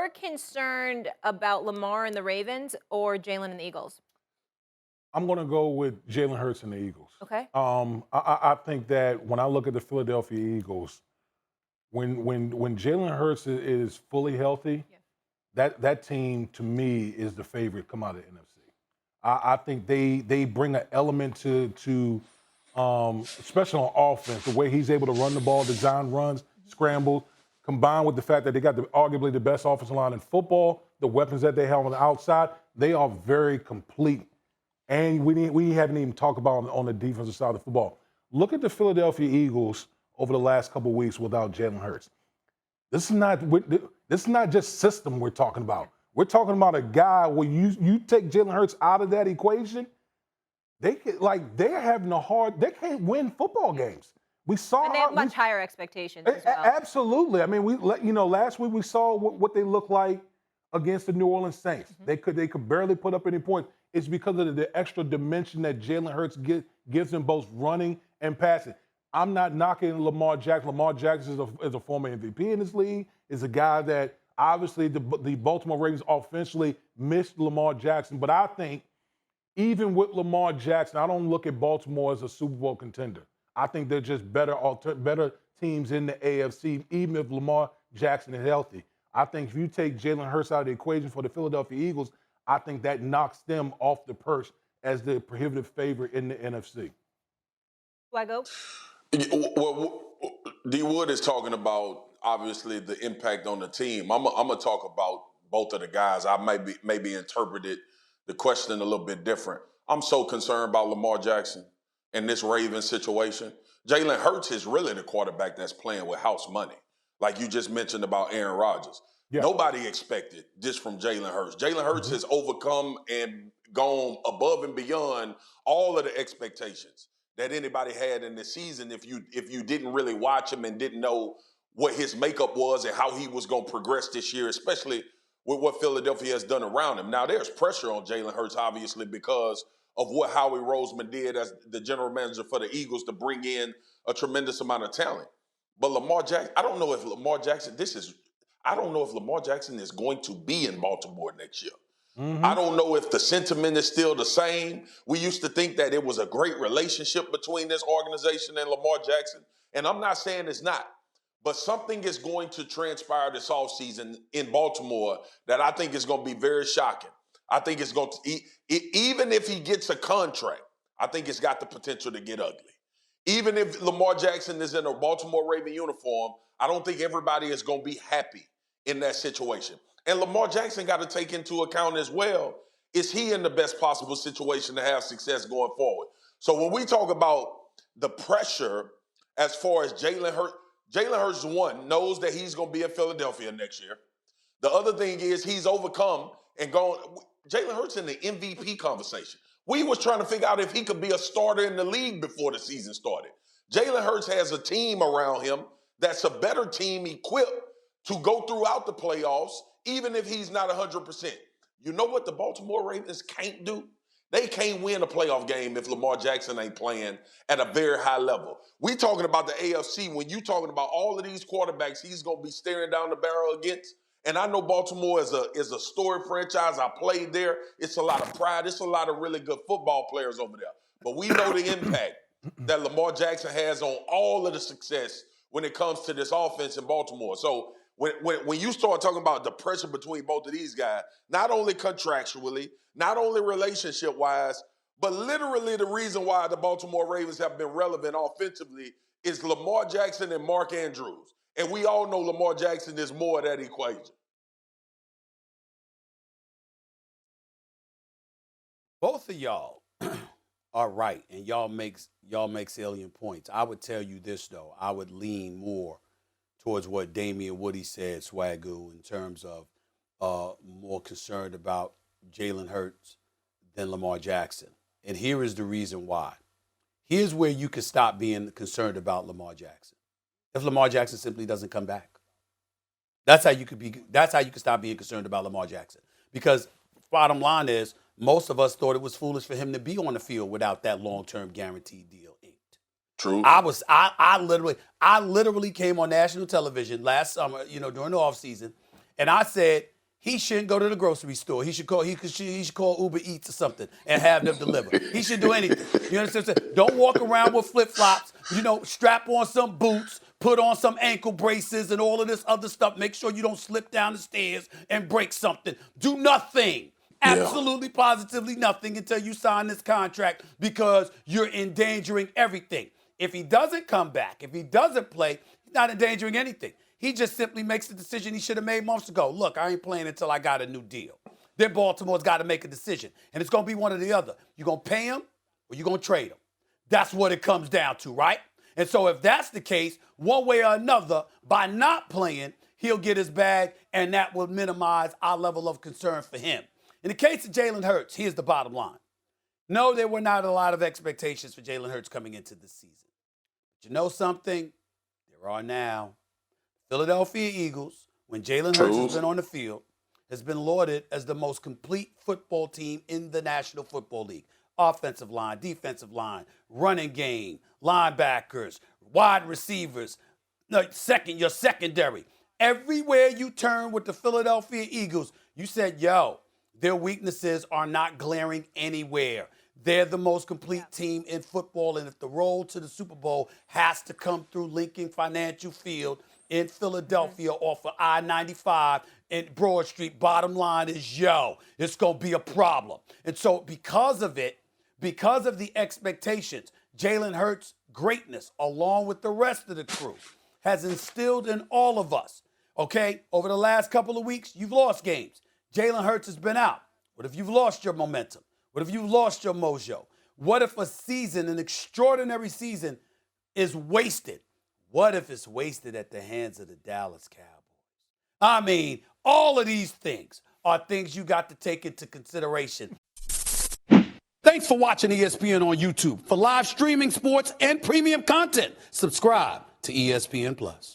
more concerned about Lamar and the Ravens or Jalen and the Eagles? I'm going to go with Jalen Hurts and the Eagles. Okay. I think that when I look at the Philadelphia Eagles, when Jalen Hurts is fully healthy, that team to me is the favorite come out of the NFC. I think they bring an element to especially on offense, the way he's able to run the ball, design runs, scrambles, combined with the fact that they got arguably the best offensive line in football, the weapons that they have on the outside, they are very complete. And we haven't even talked about on the defensive side of the football. Look at the Philadelphia Eagles over the last couple of weeks without Jalen Hurts. This is not just system we're talking about. We're talking about a guy where you take Jalen Hurts out of that equation, they're having they can't win football games. We saw And they have much higher expectations as well. Absolutely. I mean, last week we saw what they look like against the New Orleans Saints. They could barely put up any points. It's because of the extra dimension that Jalen Hurts gives them both running and passing. I'm not knocking Lamar Jackson. Lamar Jackson is a former MVP in this league. Is a guy that obviously the Baltimore Ravens offensively missed Lamar Jackson. But I think even with Lamar Jackson, I don't look at Baltimore as a Super Bowl contender. I think they're just better teams in the AFC, even if Lamar Jackson is healthy. I think if you take Jalen Hurts out of the equation for the Philadelphia Eagles, I think that knocks them off the perch as the prohibitive favorite in the NFC. Do I go? Well, D. Wood is talking about obviously the impact on the team. I'm gonna talk about both of the guys. I maybe interpreted the question a little bit different. I'm so concerned about Lamar Jackson and this Ravens situation. Jalen Hurts is really the quarterback that's playing with house money, like you just mentioned about Aaron Rodgers. Yeah. Nobody expected this from Jalen Hurts. Jalen Hurts has overcome and gone above and beyond all of the expectations that anybody had in the season if you didn't really watch him and didn't know what his makeup was and how he was going to progress this year, especially with what Philadelphia has done around him. Now, there's pressure on Jalen Hurts, obviously, because of what Howie Roseman did as the general manager for the Eagles to bring in a tremendous amount of talent. But Lamar Jackson, I don't know if Lamar Jackson is going to be in Baltimore next year. I don't know if the sentiment is still the same. We used to think that it was a great relationship between this organization and Lamar Jackson, and I'm not saying it's not. But something is going to transpire this offseason in Baltimore that I think is going to be very shocking. I think it's going to, even if he gets a contract, I think it's got the potential to get ugly. Even if Lamar Jackson is in a Baltimore Raven uniform, I don't think everybody is going to be happy in that situation. And Lamar Jackson got to take into account as well, is he in the best possible situation to have success going forward? So when we talk about the pressure as far as Jalen Hurts, one, knows that he's going to be in Philadelphia next year. The other thing is he's overcome and gone. Jalen Hurts in the MVP conversation. We was trying to figure out if he could be a starter in the league before the season started. Jalen Hurts has a team around him that's a better team equipped to go throughout the playoffs, even if he's not 100%. You know what the Baltimore Ravens can't do? They can't win a playoff game if Lamar Jackson ain't playing at a very high level. We talking about the AFC. When you talking about all of these quarterbacks he's going to be staring down the barrel against. And I know Baltimore is a storied franchise. I played there. It's a lot of pride. It's a lot of really good football players over there. But we know the impact that Lamar Jackson has on all of the success when it comes to this offense in Baltimore. So when you start talking about the pressure between both of these guys, not only contractually, not only relationship-wise, but literally the reason why the Baltimore Ravens have been relevant offensively is Lamar Jackson and Mark Andrews. And we all know Lamar Jackson is more of that equation. Both of y'all are right, and y'all make salient points. I would tell you this, though. I would lean more towards what Damien Woody said, Swagoo, in terms of more concerned about Jalen Hurts than Lamar Jackson. And here is the reason why. Here's where you can stop being concerned about Lamar Jackson. If Lamar Jackson simply doesn't come back. That's how you can stop being concerned about Lamar Jackson. Because bottom line is, most of us thought it was foolish for him to be on the field without that long-term guaranteed deal inked. True. I literally came on national television last summer, during the offseason, and I said, he shouldn't go to the grocery store. He should call Uber Eats or something and have them deliver. He should do anything. You understand what I'm saying? Don't walk around with flip-flops. Strap on some boots, put on some ankle braces and all of this other stuff. Make sure you don't slip down the stairs and break something. Do nothing. Absolutely, positively nothing until you sign this contract, because you're endangering everything. If he doesn't come back, if he doesn't play, he's not endangering anything. He just simply makes the decision he should have made months ago. Look, I ain't playing until I got a new deal. Then Baltimore's got to make a decision. And it's going to be one or the other. You're going to pay him or you're going to trade him. That's what it comes down to, right? And so if that's the case, one way or another, by not playing, he'll get his bag, and that will minimize our level of concern for him. In the case of Jalen Hurts, here's the bottom line. No, there were not a lot of expectations for Jalen Hurts coming into this season. But you know something? There are now. Philadelphia Eagles, when Jalen Hurts has been on the field, has been lauded as the most complete football team in the National Football League. Offensive line, defensive line, running game, linebackers, wide receivers, your secondary. Everywhere you turn with the Philadelphia Eagles, you said, their weaknesses are not glaring anywhere. They're the most complete team in football, and if the road to the Super Bowl has to come through Lincoln Financial Field in Philadelphia off of I-95 and Broad Street, bottom line is, it's going to be a problem. And so because of it, because of the expectations, Jalen Hurts' greatness, along with the rest of the crew, has instilled in all of us, okay? Over the last couple of weeks, you've lost games. Jalen Hurts has been out. What if you've lost your momentum? What if you've lost your mojo? What if a season, an extraordinary season, is wasted? What if it's wasted at the hands of the Dallas Cowboys? I mean, all of these things are things you got to take into consideration. Thanks for watching ESPN on YouTube. For live streaming sports and premium content, subscribe to ESPN+.